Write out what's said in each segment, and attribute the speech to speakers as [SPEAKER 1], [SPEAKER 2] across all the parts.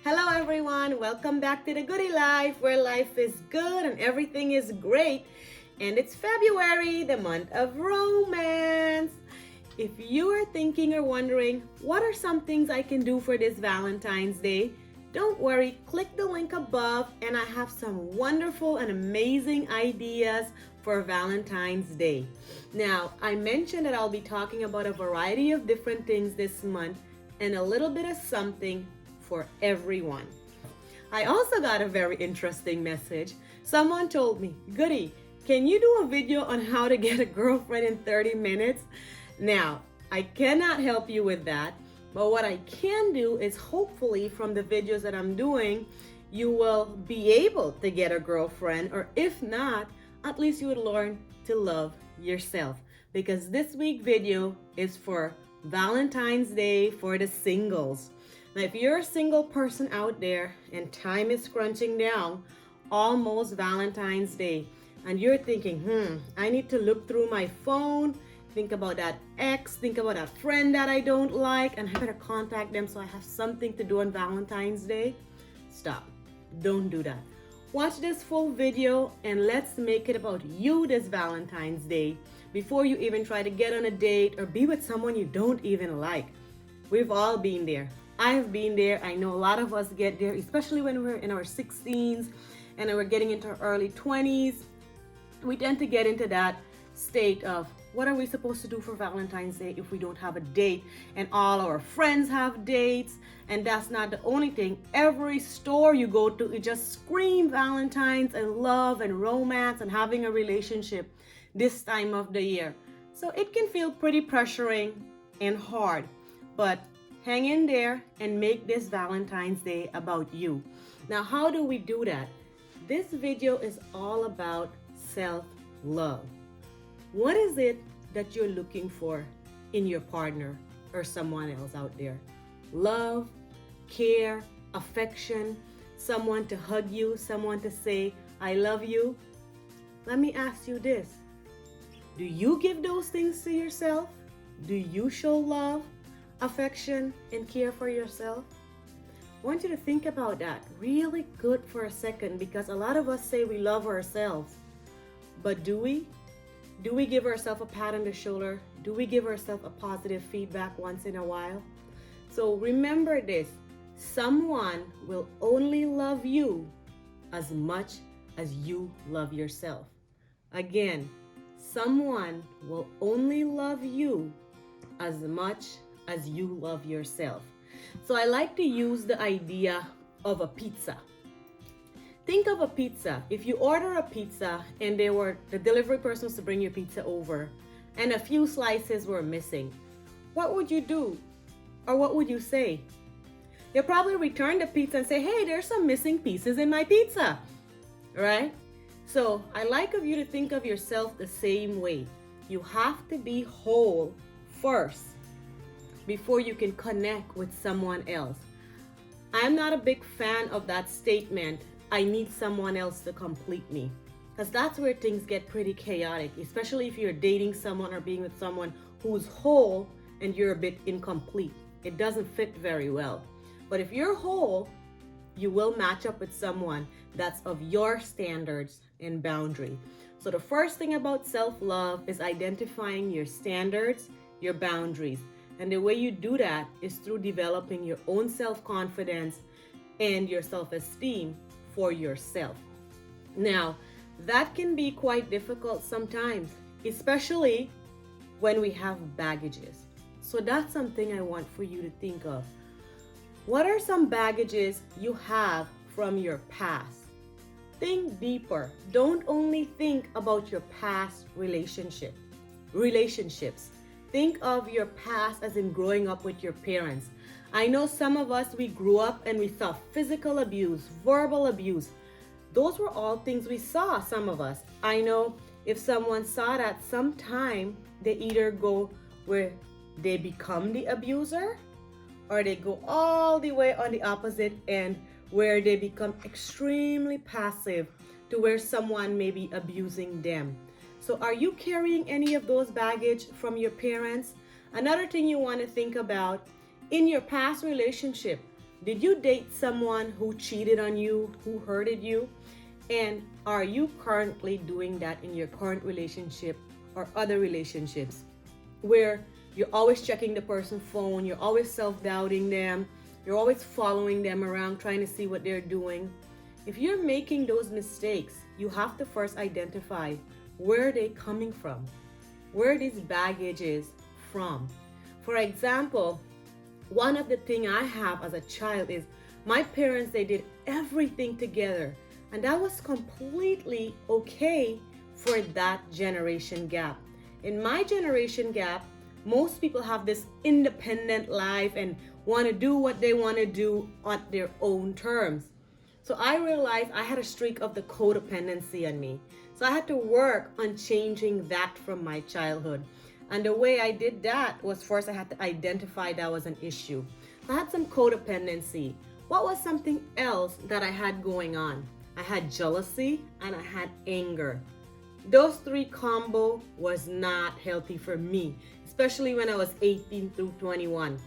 [SPEAKER 1] Hello everyone, welcome back to the Goodie Life, where life is good and everything is great. And it's February, the month of romance. If you are thinking or wondering, what are some things I can do for this Valentine's Day? Don't worry, click the link above and I have some wonderful and amazing ideas for Valentine's Day. Now, I mentioned that I'll be talking about a variety of different things this month and a little bit of something for everyone. I also got a very interesting message. Someone told me, Goody, can you do a video on how to get a girlfriend in 30 minutes? Now, I cannot help you with that, but what I can do is hopefully from the videos that I'm doing, you will be able to get a girlfriend, or if not, at least you would learn to love yourself. Because this week's video is for Valentine's Day for the singles. Now, if you're a single person out there and time is crunching down, almost Valentine's Day, and you're thinking, I need to look through my phone, think about that ex, think about that friend that I don't like, and I better contact them so I have something to do on Valentine's Day. Stop. Don't do that. Watch this full video and let's make it about you this Valentine's Day before you even try to get on a date or be with someone you don't even like. We've all been there. I've been there. I know a lot of us get there, especially when we're in our 16s and we're getting into our early 20s. We tend to get into that state of what are we supposed to do for Valentine's Day if we don't have a date, and all our friends have dates. And that's not the only thing. Every store you go to, it just screams Valentine's and love and romance and having a relationship this time of the year. So it can feel pretty pressuring and hard, but hang in there and make this Valentine's Day about you. Now, how do we do that? This video is all about self-love. What is it that you're looking for in your partner or someone else out there? Love, care, affection, someone to hug you, someone to say, I love you. Let me ask you this. Do you give those things to yourself? Do you show love, affection, and care for yourself? I want you to think about that really good for a second, because a lot of us say we love ourselves, but do we? Do we give ourselves a pat on the shoulder? Do we give ourselves a positive feedback once in a while? So remember this, someone will only love you as much as you love yourself. Again, someone will only love you as much as you love yourself. So I like to use the idea of a pizza. Think of a pizza. If you order a pizza and the delivery person was to bring your pizza over and a few slices were missing, what would you do? Or what would you say? You'll probably return the pizza and say, hey, there's some missing pieces in my pizza, right? So I like of you to think of yourself the same way. You have to be whole first before you can connect with someone else. I'm not a big fan of that statement, I need someone else to complete me, because that's where things get pretty chaotic, especially if you're dating someone or being with someone who's whole and you're a bit incomplete. It doesn't fit very well. But if you're whole, you will match up with someone that's of your standards and boundary. So the first thing about self-love is identifying your standards, your boundaries. And the way you do that is through developing your own self-confidence and your self-esteem for yourself. Now, that can be quite difficult sometimes, especially when we have baggages. So that's something I want for you to think of. What are some baggages you have from your past? Think deeper. Don't only think about your past relationships. Think of your past as in growing up with your parents. I know some of us, we grew up and we saw physical abuse, verbal abuse. Those were all things we saw, some of us. I know if someone saw that, sometime they either go where they become the abuser, or they go all the way on the opposite end where they become extremely passive to where someone may be abusing them. So are you carrying any of those baggage from your parents? Another thing you want to think about, in your past relationship, Did you date someone who cheated on you, who hurted you? And are you currently doing that in your current relationship or other relationships where you're always checking the person's phone, you're always self-doubting them, you're always following them around trying to see what they're doing? If you're making those mistakes, you have to first identify where they're coming from, where this baggage is from. For example, one of the things I have as a child is my parents, they did everything together. And that was completely okay for that generation gap. In my generation gap, most people have this independent life and want to do what they want to do on their own terms. So I realized I had a streak of the codependency on me. So I had to work on changing that from my childhood. And the way I did that was first I had to identify that was an issue. I had some codependency. What was something else that I had going on? I had jealousy and I had anger. Those three combo was not healthy for me, especially when I was 18 through 21.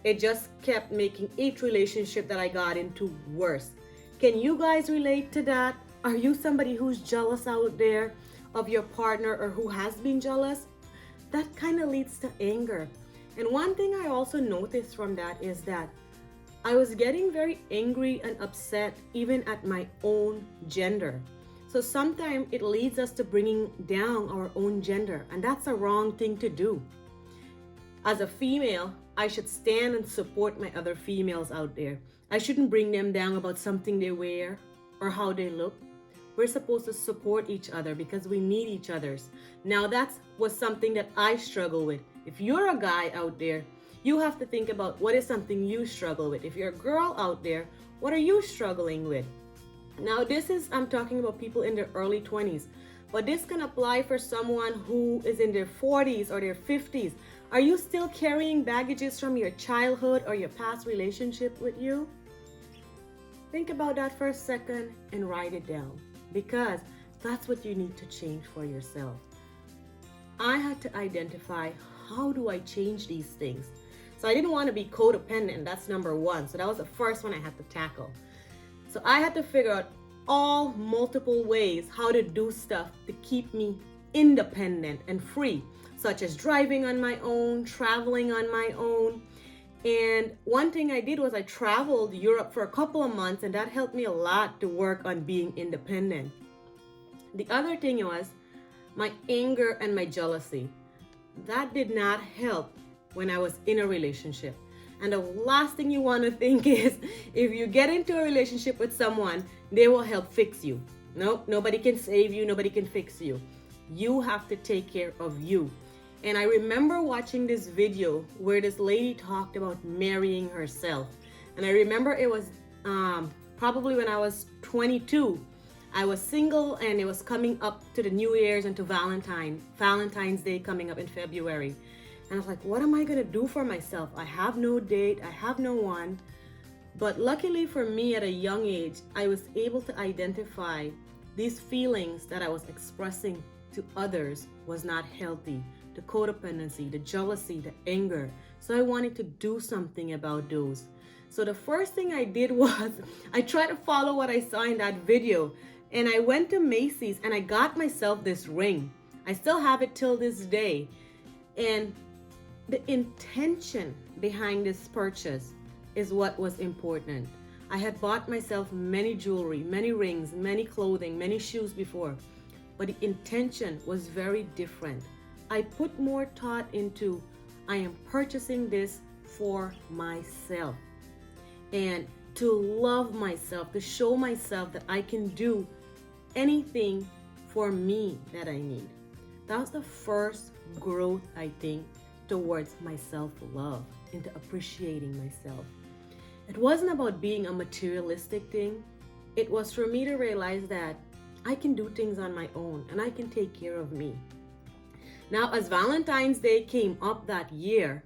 [SPEAKER 1] It just kept making each relationship that I got into worse. Can you guys relate to that? Are you somebody who's jealous out there of your partner or who has been jealous? That kind of leads to anger. And one thing I also noticed from that is that I was getting very angry and upset even at my own gender. So sometimes it leads us to bringing down our own gender, and that's a wrong thing to do. As a female, I should stand and support my other females out there. I shouldn't bring them down about something they wear or how they look. We're supposed to support each other because we need each other's. Now that was something that I struggle with. If you're a guy out there, you have to think about what is something you struggle with. If you're a girl out there, what are you struggling with? Now I'm talking about people in their early 20s, but this can apply for someone who is in their 40s or their 50s. Are you still carrying baggages from your childhood or your past relationship with you? Think about that for a second and write it down, because that's what you need to change for yourself. I had to identify, how do I change these things? So I didn't want to be codependent. That's number one. So that was the first one I had to tackle. So I had to figure out all multiple ways how to do stuff to keep me independent and free, such as driving on my own, traveling on my own. And one thing I did was I traveled Europe for a couple of months, and that helped me a lot to work on being independent. The other thing was my anger and my jealousy. That did not help when I was in a relationship. And the last thing you want to think is, if you get into a relationship with someone, they will help fix you. Nope, nobody can save you, nobody can fix you. You have to take care of you. And I remember watching this video where this lady talked about marrying herself. And I remember it was probably when I was 22. I was single and it was coming up to the New Year's and to Valentine's Day coming up in February. And I was like, what am I going to do for myself? I have no date, I have no one. But luckily for me at a young age, I was able to identify these feelings that I was expressing to others was not healthy. The codependency, the jealousy, the anger. So I wanted to do something about those. So the first thing I did was I tried to follow what I saw in that video. And I went to Macy's and I got myself this ring. I still have it till this day. And the intention behind this purchase is what was important. I had bought myself many jewelry, many rings, many clothing, many shoes before, but the intention was very different. I put more thought into, I am purchasing this for myself and to love myself, to show myself that I can do anything for me that I need. That was the first growth, I think, towards my self-love, into appreciating myself. It wasn't about being a materialistic thing. It was for me to realize that I can do things on my own and I can take care of me. Now, as Valentine's Day came up that year,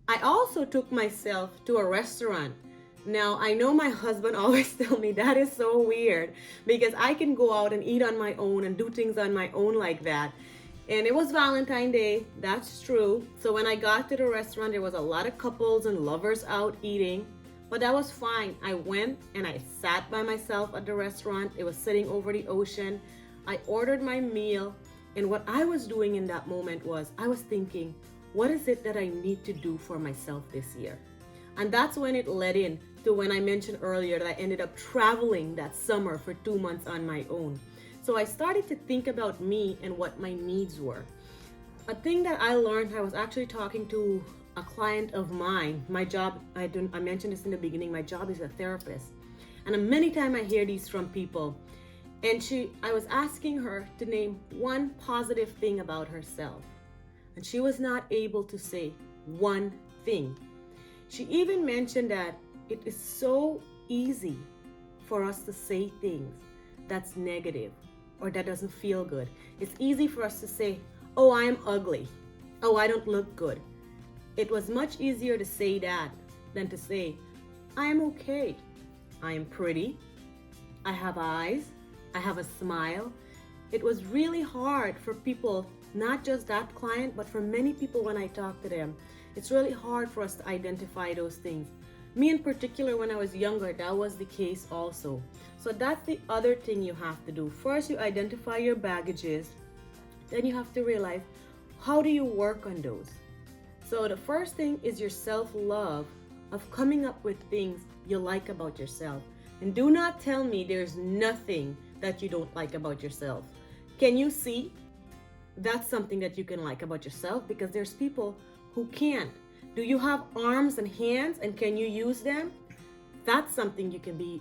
[SPEAKER 1] I also took myself to a restaurant. Now, I know my husband always tells me that is so weird because I can go out and eat on my own and do things on my own like that. And it was Valentine's Day, that's true. So when I got to the restaurant, there was a lot of couples and lovers out eating. But that was fine. I went and I sat by myself at the restaurant. It was sitting over the ocean. I ordered my meal. And what I was doing in that moment was I was thinking, what is it that I need to do for myself this year? And that's when it led in to when I mentioned earlier that I ended up traveling that summer for 2 months on my own. So I started to think about me and what my needs were. A thing that I learned, I was actually talking to a client of mine. My job, I mentioned this in the beginning, my job is a therapist. And many times I hear these from people. And I was asking her to name one positive thing about herself. And she was not able to say one thing. She even mentioned that it is so easy for us to say things that's negative or that doesn't feel good. It's easy for us to say, oh, I'm ugly. Oh, I don't look good. It was much easier to say that than to say, I am okay. I am pretty. I have eyes. I have a smile. It was really hard for people, not just that client, but for many people when I talk to them. It's really hard for us to identify those things. Me in particular, when I was younger, that was the case also. So that's the other thing you have to do. First, you identify your baggages. Then you have to realize, how do you work on those? So the first thing is your self-love of coming up with things you like about yourself. And do not tell me there's nothing that you don't like about yourself. Can you see? That's something that you can like about yourself, because there's people who can't. Do you have arms and hands, and can you use them? That's something you can be,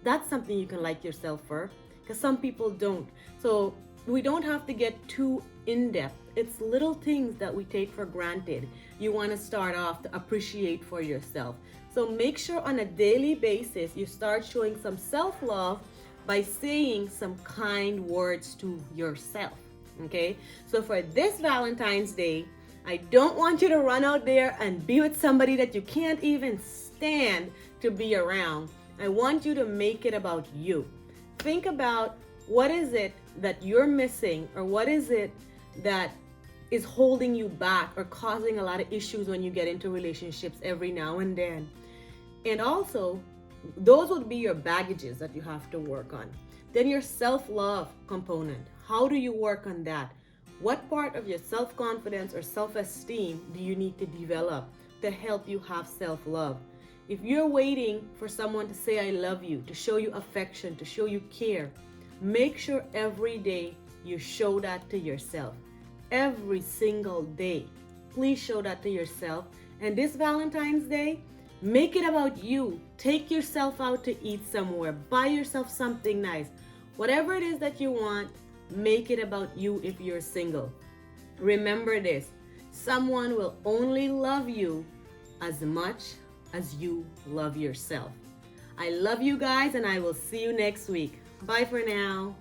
[SPEAKER 1] that's something you can like yourself for, because some people don't. So we don't have to get too in-depth. It's little things that we take for granted. You want to start off to appreciate for yourself. So make sure on a daily basis you start showing some self-love by saying some kind words to yourself. Okay? So for this Valentine's Day, I don't want you to run out there and be with somebody that you can't even stand to be around. I want you to make it about you. Think about what is it that you're missing, or what is it that is holding you back or causing a lot of issues when you get into relationships every now and then. And also, those would be your baggages that you have to work on. Then your self-love component. How do you work on that? What part of your self-confidence or self-esteem do you need to develop to help you have self-love? If you're waiting for someone to say I love you, to show you affection, to show you care, make sure every day you show that to yourself. Every single day. Please show that to yourself. And this Valentine's Day, make it about you. Take yourself out to eat somewhere. Buy yourself something nice. Whatever it is that you want, make it about you if you're single. Remember this, someone will only love you as much as you love yourself. I love you guys, and I will see you next week. Bye for now.